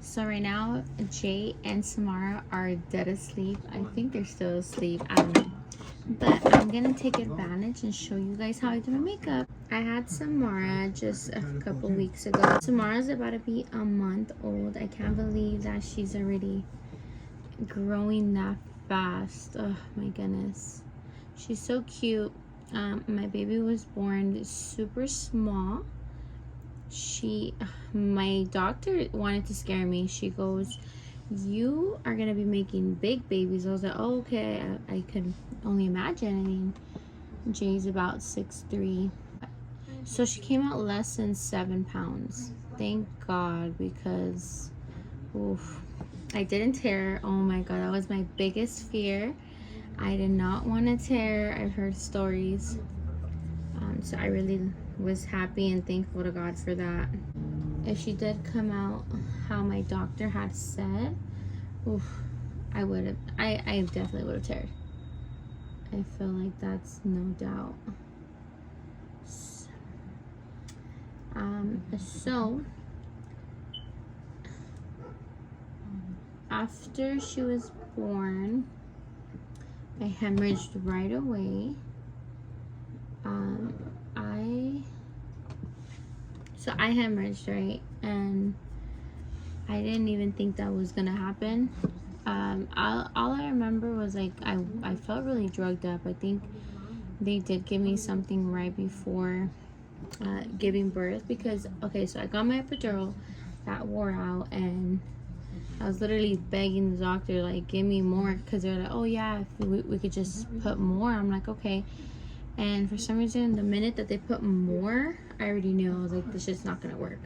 So right now, Jay and Samara are dead asleep. I think they're still asleep. I don't know. But I'm gonna take advantage and show you guys how I do my makeup. I had Samara just a couple weeks ago. Samara's about to be a month old. I can't believe that she's already growing that fast. Oh my goodness. She's so cute. My baby was born super small. My doctor wanted to scare me. She goes, you are gonna be making big babies. I was like, oh, okay. I could only imagine. I mean, Jay's about 6'3". So she came out less than 7 pounds. Thank God, because oof, I didn't tear. Oh my God, that was my biggest fear. I did not want to tear. I've heard stories. So I really was happy and thankful to God for that. If she did come out how my doctor had said, oof, I definitely would have teared. I feel like that's no doubt. So after she was born, I hemorrhaged right away. I hemorrhaged, right? And I didn't even think that was gonna happen. All I remember was like I felt really drugged up. I think they did give me something right before giving birth, because okay, so I got my epidural that wore out, and I was literally begging the doctor, like, give me more, because they're like, oh yeah, if we could just put more. I'm like, okay. And for some reason, the minute that they put more, I already knew. I was like, this shit's not gonna work.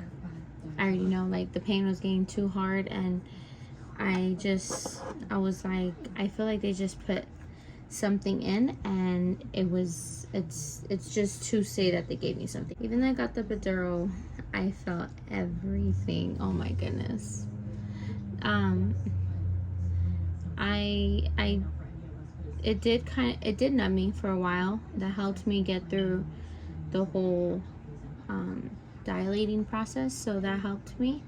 I already know, like, the pain was getting too hard, and I was like, I feel like they just put something in, and it's just to say that they gave me something. Even though I got the epidural, I felt everything. Oh my goodness. It did numb me for a while. That helped me get through the whole dilating process, so that helped me.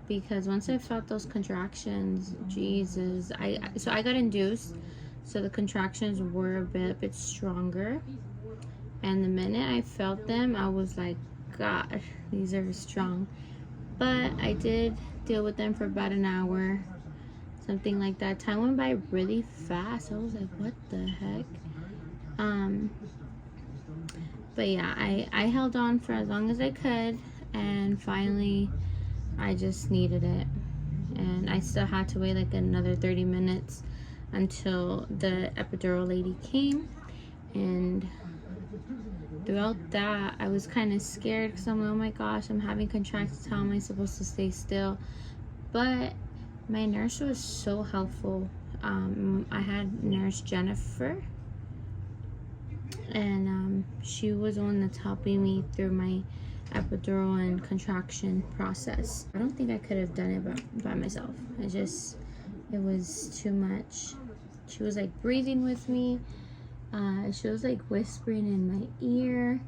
Because once I felt those contractions, Jesus, so I got induced, so the contractions were a bit stronger, and the minute I felt them, I was like, God, these are strong. But I did deal with them for about an hour, something like that. Time went by really fast. I was like, what the heck? But yeah, I held on for as long as I could, and finally I just needed it. And I still had to wait like another 30 minutes until the epidural lady came. And throughout that, I was kind of scared, because I'm like, oh my gosh, I'm having contractions. How am I supposed to stay still? But my nurse was so helpful. I had Nurse Jennifer, and she was the one that's helping me through my epidural and contraction process. I don't think I could have done it by myself. It was too much. She was like breathing with me. She was like whispering in my ear.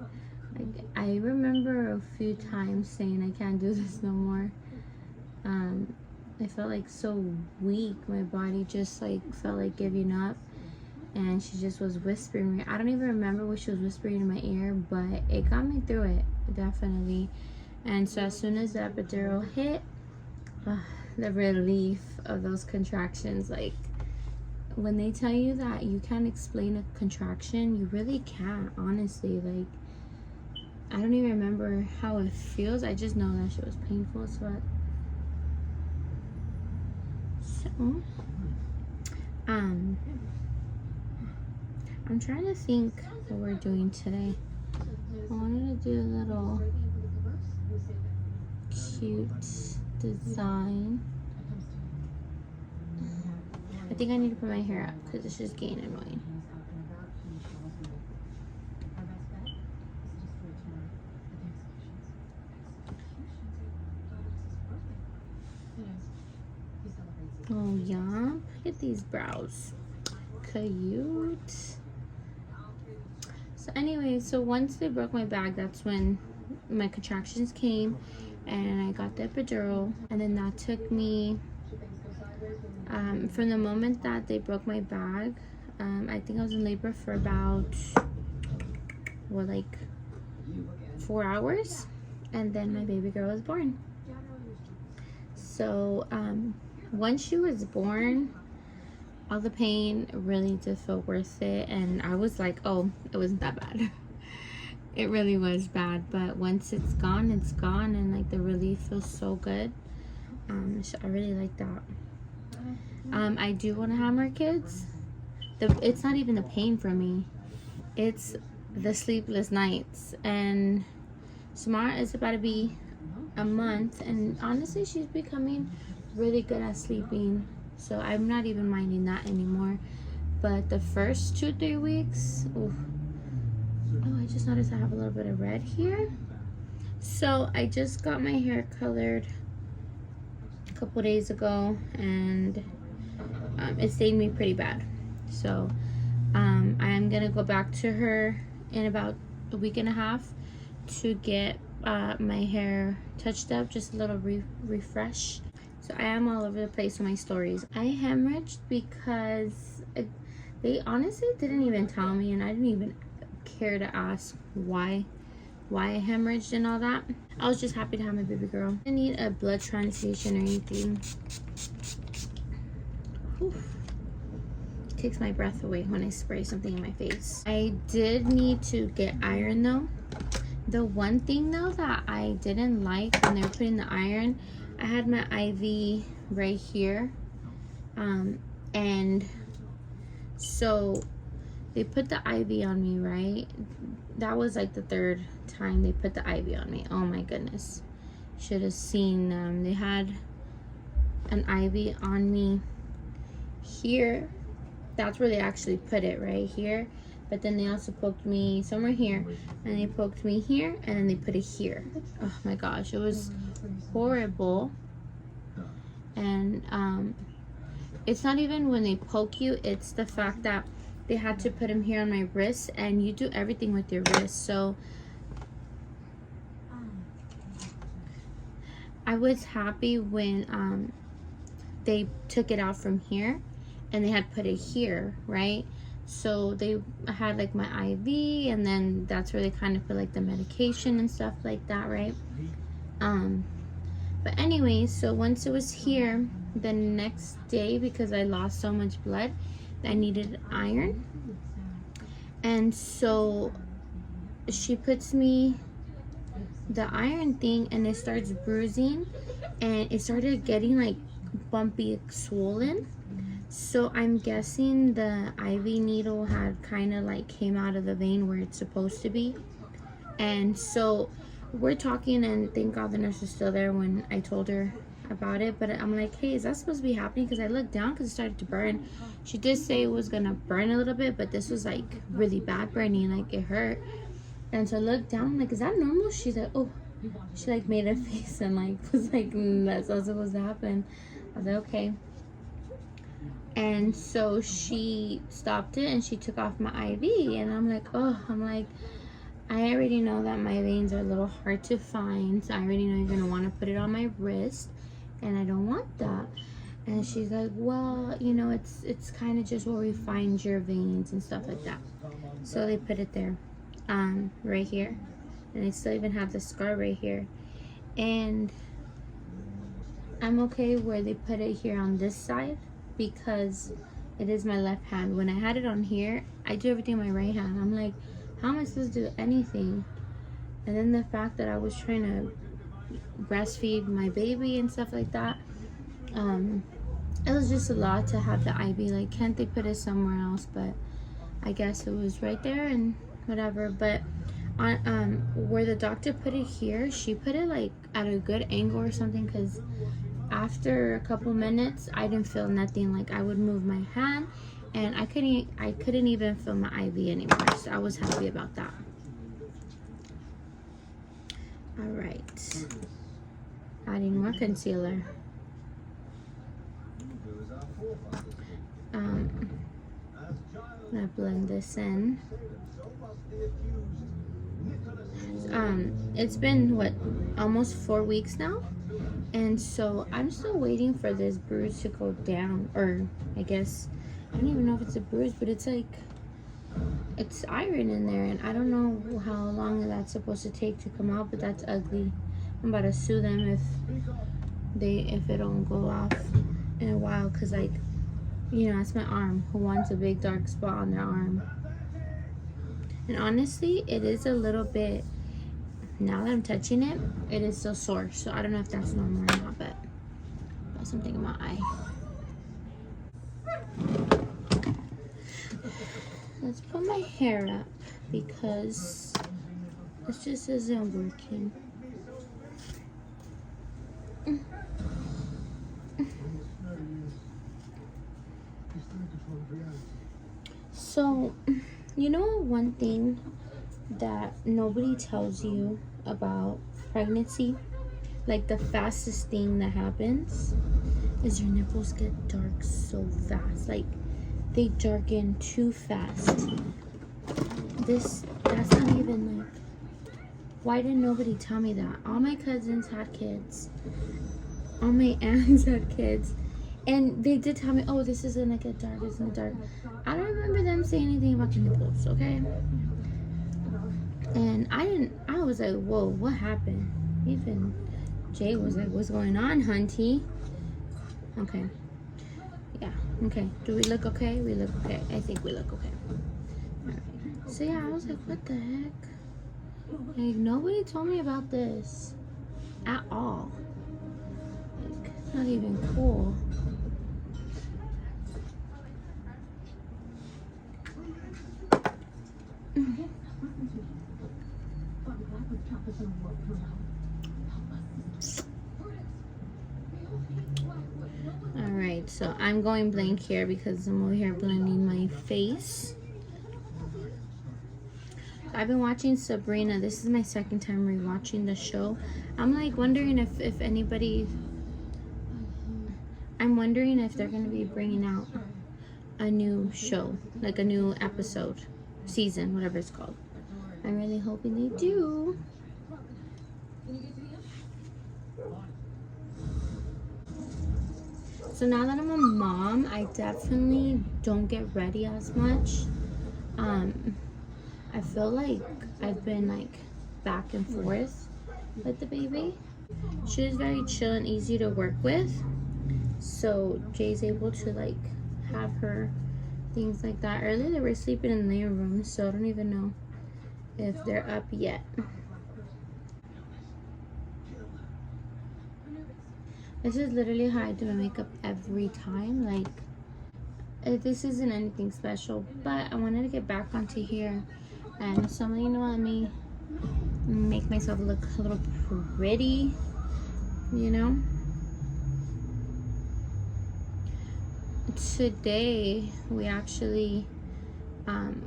Like, I remember a few times saying, I can't do this no more. I felt like so weak. My body just like felt like giving up. And she just was whispering. I don't even remember what she was whispering in my ear, but it got me through it, definitely. And so as soon as the epidural hit, the relief of those contractions, like, when they tell you that you can't explain a contraction, you really can't, honestly. Like, I don't even remember how it feels. I just know that shit was painful as fuck. So, I'm trying to think what we're doing today. I wanted to do a little cute design. I think I need to put my hair up because it's just getting annoying. Oh yeah, look at these brows. Cute. So anyway, so once they broke my back, that's when my contractions came, and I got the epidural, and then that took me from the moment that they broke my bag. I think I was in labor for about like 4 hours, and then my baby girl was born. So once she was born, all the pain really did feel worth it, and I was like, oh, it wasn't that bad. It really was bad, but once it's gone, and like the relief feels so good. So I really like that. I do want to have more kids. It's not even the pain for me, it's the sleepless nights. And Samara is about to be a month, and honestly she's becoming really good at sleeping, so I'm not even minding that anymore. But the first 2-3 weeks, oof. Oh, I just noticed I have a little bit of red here. So I just got my hair colored a couple days ago, and it stained me pretty bad. So I am gonna go back to her in about a week and a half to get my hair touched up, just a little refresh. So I am all over the place with my stories. I hemorrhaged because they honestly didn't even tell me, and I didn't even care to ask why I hemorrhaged and all that. I was just happy to have my baby girl. I didn't need a blood transfusion or anything. Whew. Takes my breath away when I spray something in my face. I did need to get iron though. The one thing though that I didn't like when they were putting the iron, I had my IV right here, and so they put the IV on me, right? That was like the 3rd time they put the IV on me. Oh my goodness, should have seen them. They had an IV on me here. That's where they actually put it, right here. But then they also poked me somewhere here, and they poked me here, and then they put it here. Oh my gosh, it was horrible. And it's not even when they poke you, it's the fact that they had to put them here on my wrist, and you do everything with your wrist. So I was happy when they took it out from here and they had put it here, right? So they had like my IV, and then that's where they kind of put like the medication and stuff like that, right? But anyway, so once it was here, the next day, because I lost so much blood, I needed iron. And so she puts me the iron thing, and it starts bruising, and it started getting like bumpy, swollen. So I'm guessing the IV needle had kind of like came out of the vein where it's supposed to be. And so we're talking, and thank God the nurse was still there when I told her about it. But I'm like, hey, is that supposed to be happening? Because I looked down because it started to burn. She did say it was gonna burn a little bit, but this was like really bad burning, like it hurt. And so I looked down, I'm like, is that normal? She's like, oh. She like made a face and like was like, that's not supposed to happen. I was like, okay. And so she stopped it, and she took off my IV, and I'm like, oh, I already know that my veins are a little hard to find, so I already know you're gonna want to put it on my wrist, and I don't want that. And she's like, well, you know, it's kind of just where we find your veins and stuff like that. So they put it there, right here, and I still even have the scar right here. And I'm okay where they put it here on this side, because it is my left hand. When I had it on here, I do everything with my right hand. I'm like, how am I supposed to do anything? And then the fact that I was trying to breastfeed my baby and stuff like that, it was just a lot to have the IV. Like, can't they put it somewhere else? But I guess it was right there and whatever. But on where the doctor put it here, she put it like at a good angle or something, because after a couple minutes I didn't feel nothing. Like, I would move my hand and I couldn't even feel my IV anymore. So I was happy about that. All right, adding more concealer. I'm gonna blend this in. It's been what, almost 4 weeks now, and so I'm still waiting for this bruise to go down. Or I guess I don't even know if it's a bruise, but it's like it's iron in there, and I don't know how long that's supposed to take to come out, but that's ugly. I'm about to sue them if it don't go off in a while, because, like, you know, that's my arm. Who wants a big dark spot on their arm? And honestly, it is a little bit, now that I'm touching it, it is still sore. So I don't know if that's normal or not, but got something in my eye. Let's put my hair up because this just isn't working. So, you know, one thing that nobody tells you about pregnancy, like the fastest thing that happens, is your nipples get dark so fast. Like, they darken too fast. That's not even like, why didn't nobody tell me that? All my cousins had kids. All my aunts had kids. And they did tell me, oh, this is gonna get dark, it's gonna get dark. I don't remember them saying anything about the nipples, okay? And I was like, whoa, what happened? Even Jay was like, what's going on, hunty? Okay. Yeah, okay. Do we look okay? We look okay. I think we look okay. Alright. So yeah, I was like, what the heck? Like, nobody told me about this at all. Like, it's not even cool. Alright, so I'm going blank here because I'm over here blending my face. I've been watching Sabrina. This is my second time rewatching the show. I'm like wondering if anybody, I'm wondering if they're going to be bringing out a new show, like a new episode, season, whatever it's called. I'm really hoping they do. So now that I'm a mom, I definitely don't get ready as much. I feel like I've been like back and forth with the baby. She is very chill and easy to work with. So Jay's able to like have her things like that. Earlier they were sleeping in their room, so I don't even know if they're up yet. This is literally how I do my makeup every time. Like, this isn't anything special, but I wanted to get back onto here and something, you know, let me make myself look a little pretty, you know. Today we actually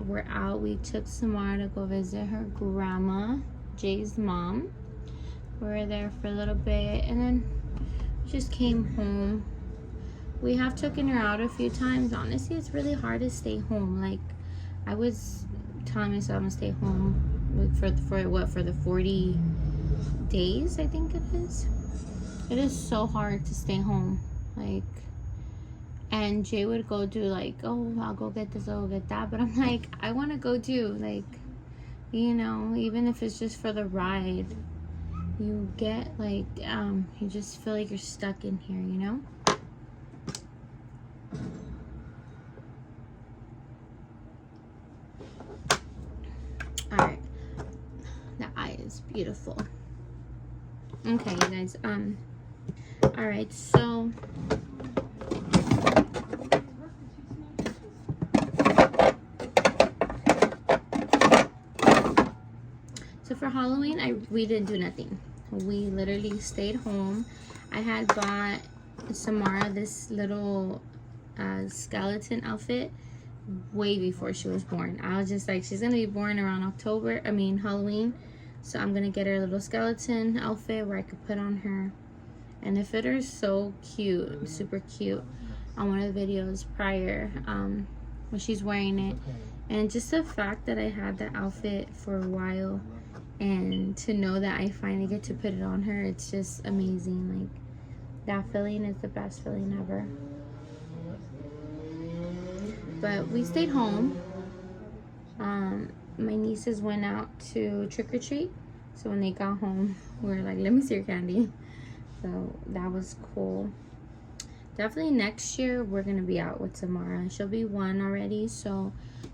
were out. We took Samara to go visit her grandma, Jay's mom. We were there for a little bit and then just came home. We have taken her out a few times. Honestly, it's really hard to stay home. Like, I was telling myself I'm gonna stay home for the 40 days, I think it is. It is so hard to stay home. Like, and Jay would go do like, oh, I'll go get this, I'll go get that, but I'm like, I want to go do, like, you know, even if it's just for the ride. You get like, you just feel like you're stuck in here, you know? Alright. That eye is beautiful. Okay, you guys, alright, so for Halloween, we didn't do nothing. We literally stayed home. I had bought Samara this little skeleton outfit way before she was born. I was just like, she's gonna be born around Halloween, so I'm gonna get her a little skeleton outfit where I could put on her, and it fit her so cute, super cute, on one of the videos prior, when she's wearing it. And just the fact that I had that outfit for a while, and to know that I finally get to put it on her, it's just amazing. Like, that feeling is the best feeling ever. But we stayed home. My nieces went out to trick-or-treat, so when they got home, we were like, let me see your candy. So that was cool. Definitely next year we're gonna be out with Samara. She'll be 1 already, so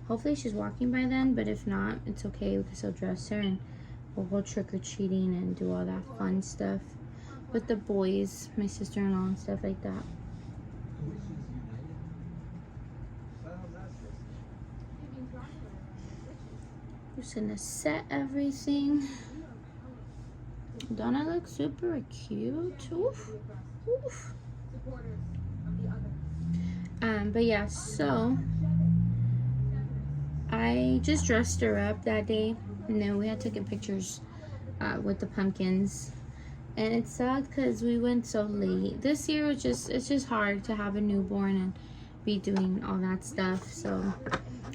hopefully she's walking by then, but if not, it's okay. We can still dress her and we'll go trick-or-treating and do all that fun stuff with the boys, my sister-in-law and stuff like that. Just gonna set everything. Don't I look super cute? Oof. Oof. But yeah, so I just dressed her up that day, and then we had taken pictures with the pumpkins, and it sucked because we went so late. This year it's just hard to have a newborn and be doing all that stuff. So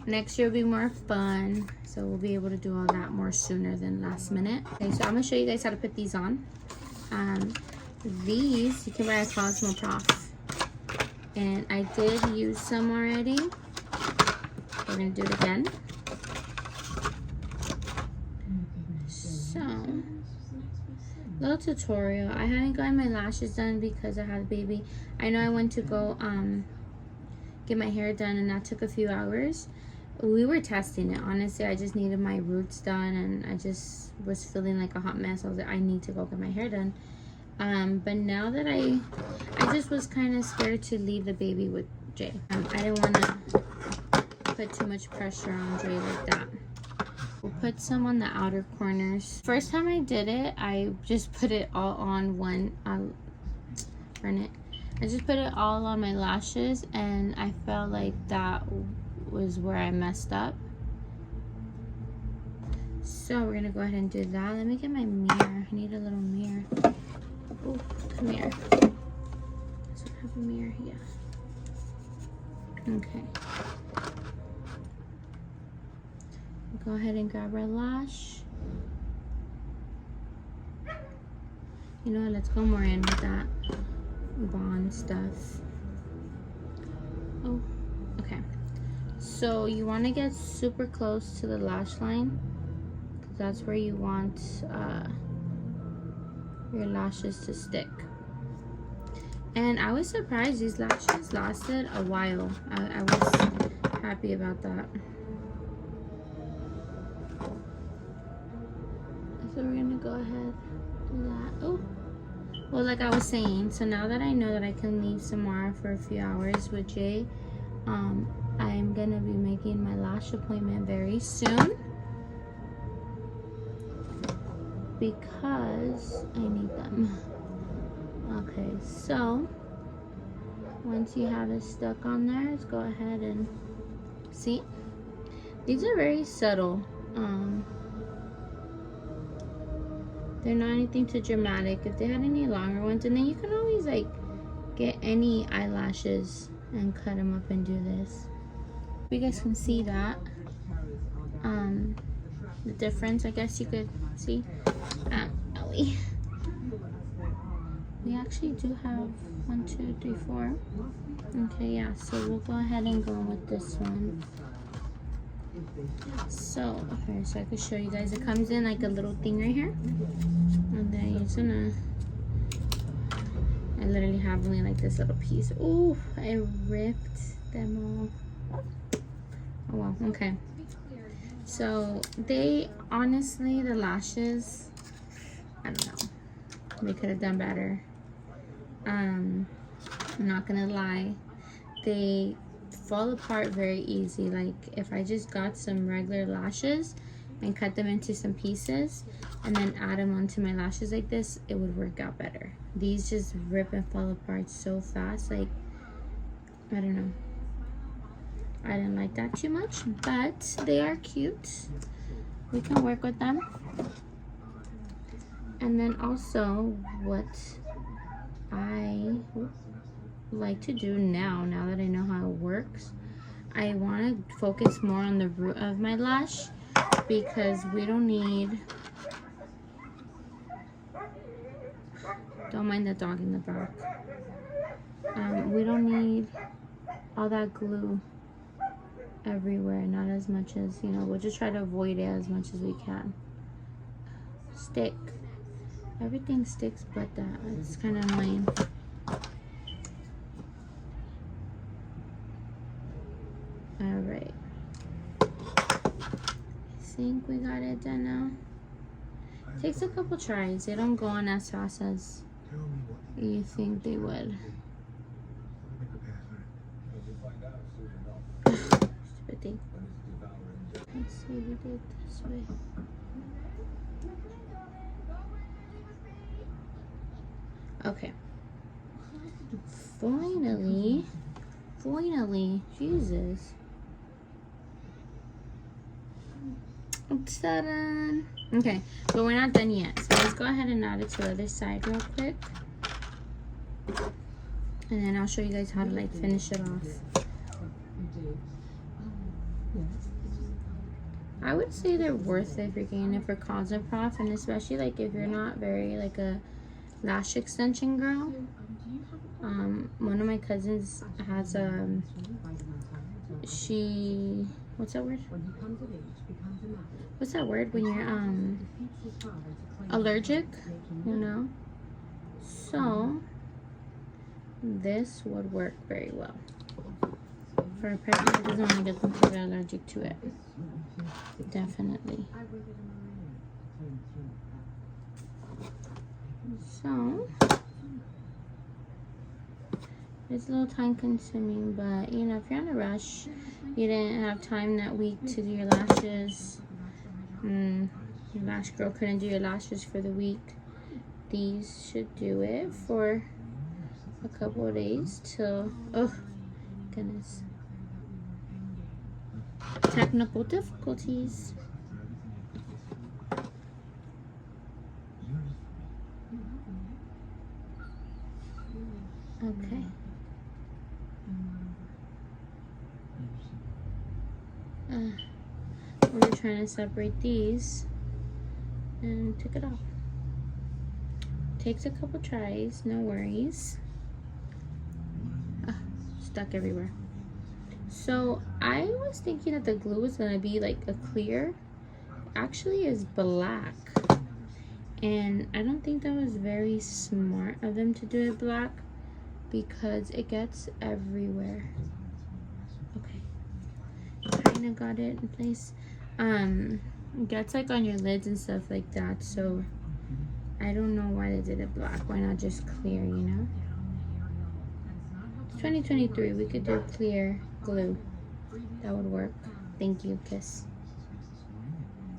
next year will be more fun, so we'll be able to do all that more sooner than last minute. Okay, so I'm gonna show you guys how to put these on. These you can buy at Cosmo Prof, and I did use some already. We're gonna do it again. So, little tutorial. I hadn't gotten my lashes done because I had a baby. I know I went to go get my hair done, and that took a few hours. We were testing it. Honestly, I just needed my roots done, and I just was feeling like a hot mess. I was like, I need to go get my hair done. But now that I just was kind of scared to leave the baby with Jay. I didn't want to put too much pressure on Jay like that. We'll put some on the outer corners. First time I did it, I just put it all on one. Burn it. I just put it all on my lashes, and I felt like that was where I messed up. So we're gonna go ahead and do that. Let me get my mirror. I need a little mirror. Oh, come here. Does it have a mirror? Yeah. Okay. Go ahead and grab our lash. You know what? Let's go more in with that bond stuff. Oh, okay. So you want to get super close to the lash line, because that's where you want your lashes to stick. And I was surprised these lashes lasted a while. I was happy about that. So we're gonna go ahead and do that. Oh, well, like I was saying, so now that I know that I can leave Samara for a few hours with Jay, I'm gonna be making my lash appointment very soon, because I need them. Okay, so once you have it stuck on there, let's go ahead and see. These are very subtle. They're not anything too dramatic. If they had any longer ones, and then you can always like get any eyelashes and cut them up and do this. You guys can see that the difference, I guess you could see. We actually do have 1, 2, 3, 4. Okay, yeah, so we'll go ahead and go with this one. So, okay, so I can show you guys. It comes in like a little thing right here, and then you're just gonna, I literally have only like this little piece. Oh, I ripped them all. Oh well, okay. So they, honestly, the lashes, I don't know, they could have done better. I'm not gonna lie, they fall apart very easy. Like if I just got some regular lashes and cut them into some pieces and then add them onto my lashes like this, it would work out better. These just rip and fall apart so fast. Like, I don't know, I didn't like that too much, but they are cute. We can work with them. And then also what I like to do now that I know how it works, I want to focus more on the root of my lash, because we don't need Don't mind the dog in the back. We don't need all that glue everywhere, not as much as, you know, we'll just try to avoid it as much as we can. Stick. Everything sticks but that. It's kind of annoying. Alright. I think we got it done now. Takes a couple tries. They don't go on as fast as you think they would. Stupid thing. Let's see, we did it this way. Okay. Finally, Jesus. Ta-da! Okay, but we're not done yet. So let's go ahead and add it to the other side real quick. And then I'll show you guys how to like finish it off. I would say they're worth it if you're getting it for Cosmoprof, and especially like if you're not very like a lash extension girl. One of my cousins has what's that word? What's that word when you're allergic, you know? So this would work very well for a person who doesn't want to get completely allergic to it. Definitely. So it's a little time consuming, but you know, if you're in a rush, you didn't have time that week to do your lashes, your lash girl couldn't do your lashes for the week, these should do it for a couple of days till, oh goodness, technical difficulties. Okay. We're trying to separate these and take it off. Takes a couple tries, no worries. Stuck everywhere. So I was thinking that the glue was gonna be like a clear. Actually is black. And I don't think that was very smart of them to do it black because it gets everywhere. Okay. Kinda got it in place. It gets like on your lids and stuff like that, so I don't know why they did it black. Why not just clear, you know? It's 2023, we could do clear glue. That would work. Thank you, Kiss,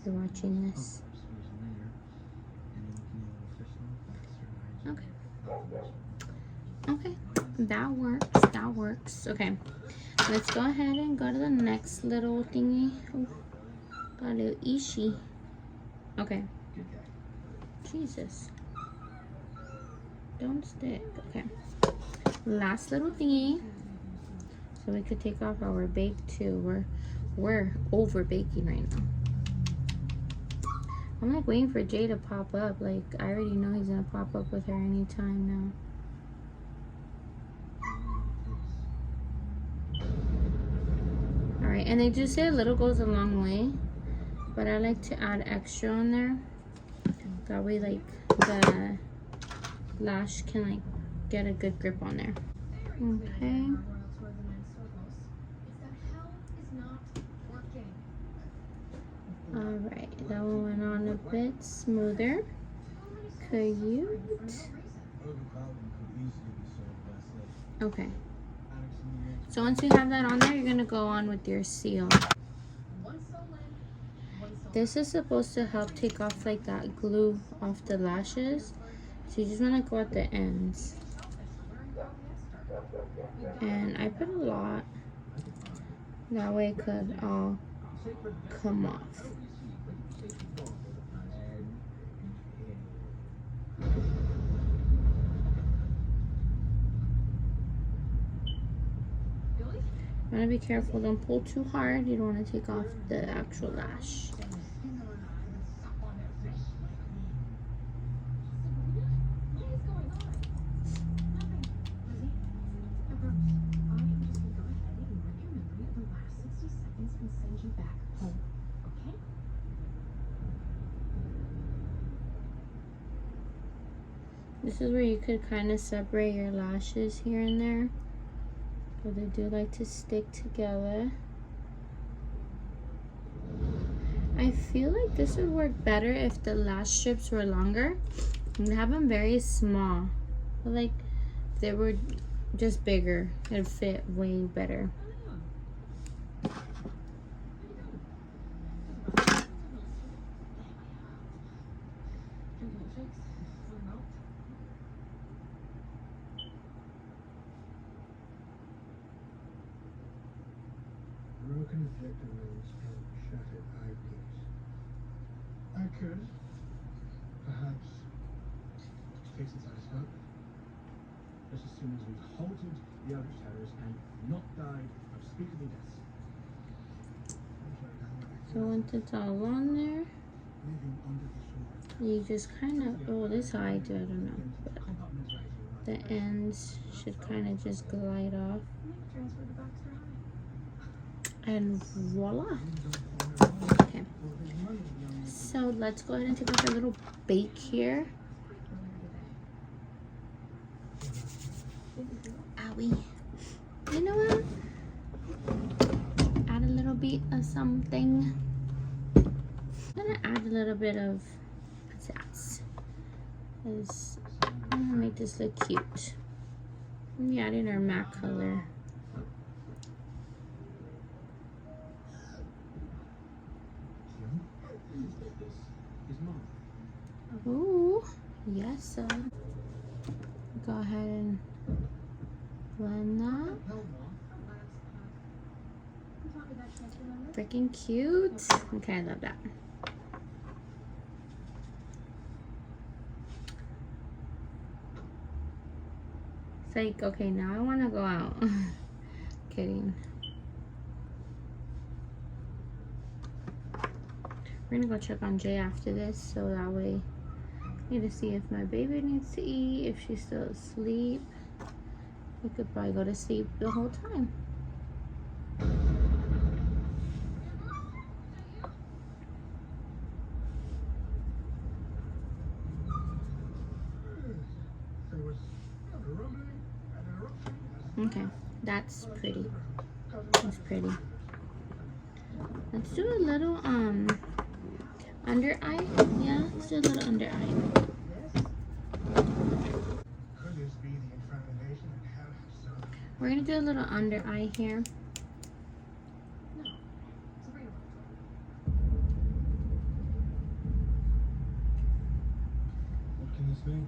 for watching this. Okay, that works. Okay, let's go ahead and go to the next little thingy. Oh, got a little ishi. Okay. Jesus. Don't stick. Okay. Last little thingy. So we could take off our bake too. We're over baking right now. I'm like waiting for Jay to pop up. Like I already know he's gonna pop up with her anytime now. Alright, and they do say a little goes a long way, but I like to add extra on there. That way like the lash can like get a good grip on there. Okay. Alright, that one went on a bit smoother. Cute. Okay. So once you have that on there, you're going to go on with your seal. This is supposed to help take off like that glue off the lashes. So you just want to go at the ends. And I put a lot. That way it could all come off. You want to be careful, don't pull too hard. You don't want to take off the actual lash. This is where you could kind of separate your lashes here and there, but they do like to stick together. I feel like this would work better if the lash strips were longer. I have them very small, but like if they were just bigger, it'd fit way better. Broken victims and shattered eyepiece. I could, perhaps, fix this iceberg. Just as soon as we halted the Eldritch terrors and not died of speakable deaths. So once it's all on there, Living under the sword. you just kind of, oh, this is how I do, I don't know, but the ends should kind of just glide off. And voila. Okay, so let's go ahead and take off a little bake here. Owie. You know what? Add a little bit of something. I'm gonna add a little bit of pizzazz, because I'm gonna make this look cute. We add in our matte color. Ooh, yes, so go ahead and blend that. Freaking cute. Okay, I love that. It's like, okay, now I want to go out. Kidding. We're gonna go check on Jay after this, so that way I need to see if my baby needs to eat, if she's still asleep. We could probably go to sleep the whole time. Okay, that's pretty. That's pretty. Let's do a little under eye. Yeah, let's do a little under eye. We're gonna do a little under eye here. What can this mean?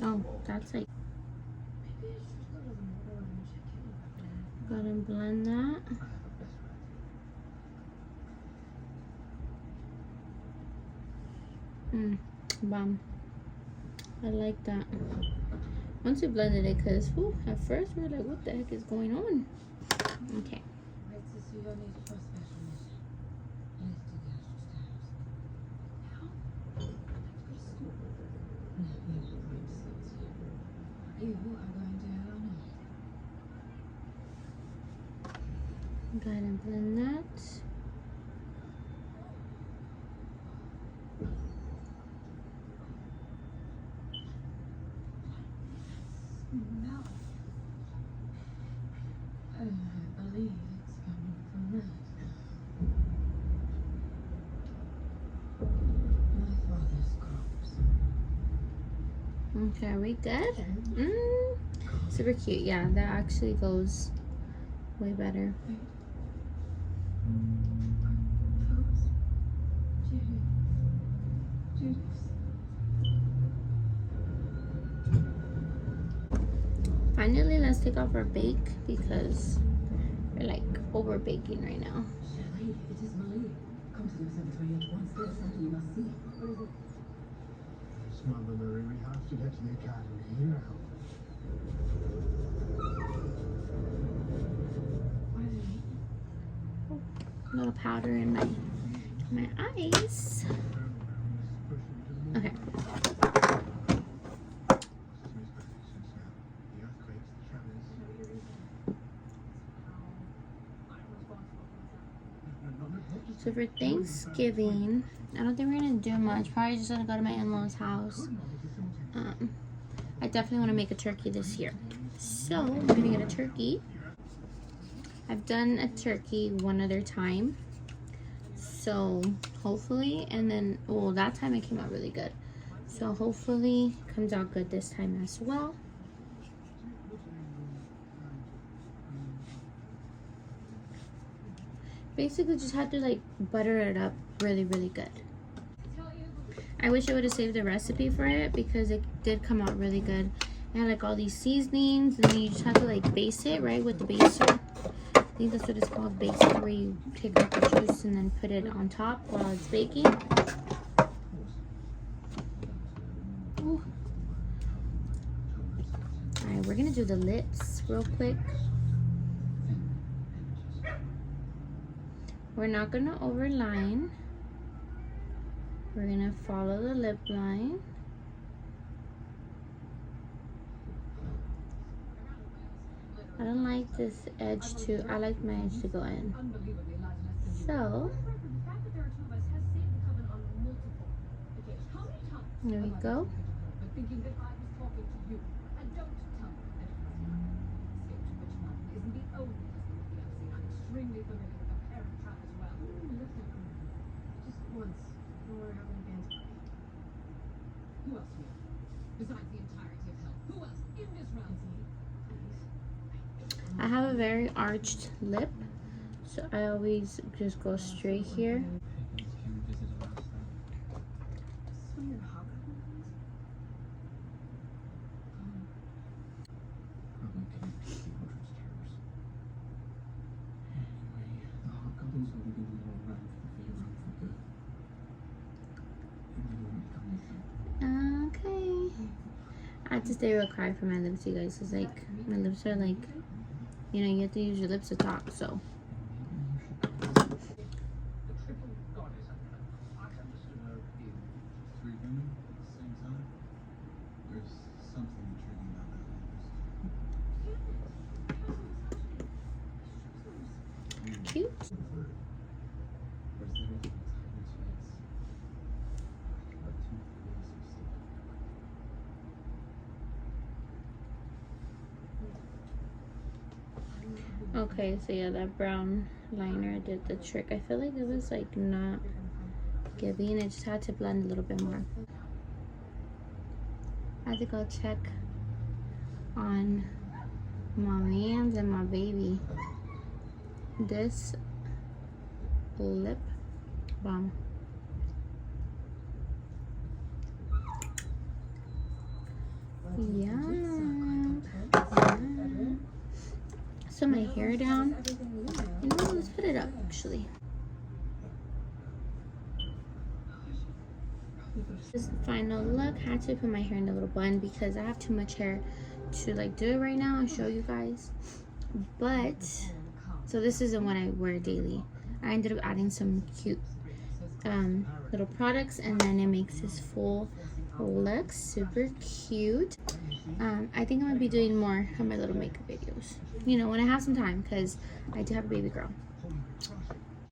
Oh, that's like. Go ahead and blend that. Bomb. I like that. Once we blended it, because at first we were like, what the heck is going on? Okay. Go ahead and blend that. No. I believe it's coming from that. My father's corpse. Okay, are we good? Super cute. Yeah, that actually goes way better. Finally, let's take off our bake because we're like over baking right now. Shelly, it is Malie. Come to the observatory at once. There's something you must see. What is it? Mother Marie, we have to get to the academy now. What is it? A little powder in my eyes. Okay. So for Thanksgiving, I don't think we're gonna do much. Probably just gonna go to my in-laws' house. I definitely want to make a turkey this year, so we're gonna get a turkey. I've done a turkey one other time, so hopefully, and then, well, that time it came out really good. So hopefully it comes out good this time as well. Basically just had to like butter it up really, really good. I wish I would have saved the recipe for it because it did come out really good. It had like all these seasonings, and then you just have to like baste it, right, with the baster. I think that's what it's called, baster, where you take out the juice and then put it on top while it's baking. Ooh. Alright, we're gonna do the lips real quick. We're not gonna overline. We're gonna follow the lip line. I don't like this edge to, I like my edge to go in. So, there we go. Who else here? Besides the entirety of hell, who else in this realm? I have a very arched lip, so I always just go straight here. Okay. I have to stay real quiet for my lips, you guys, because like my lips are like, you know, you have to use your lips to talk, so. Cute. Okay, so yeah, that brown liner did the trick. I feel like it was like not giving. I just had to blend a little bit more. I had to go check on my mans and my baby. This lip balm. Yeah. So my hair down. You know, let's put it up actually. This is the final look. I had to put my hair in a little bun because I have too much hair to like do it right now and show you guys. But so this isn't what I wear daily. I ended up adding some cute little products, and then it makes this full look super cute. I think I'm gonna be doing more of my little makeup videos, you know, when I have some time, because I do have a baby girl.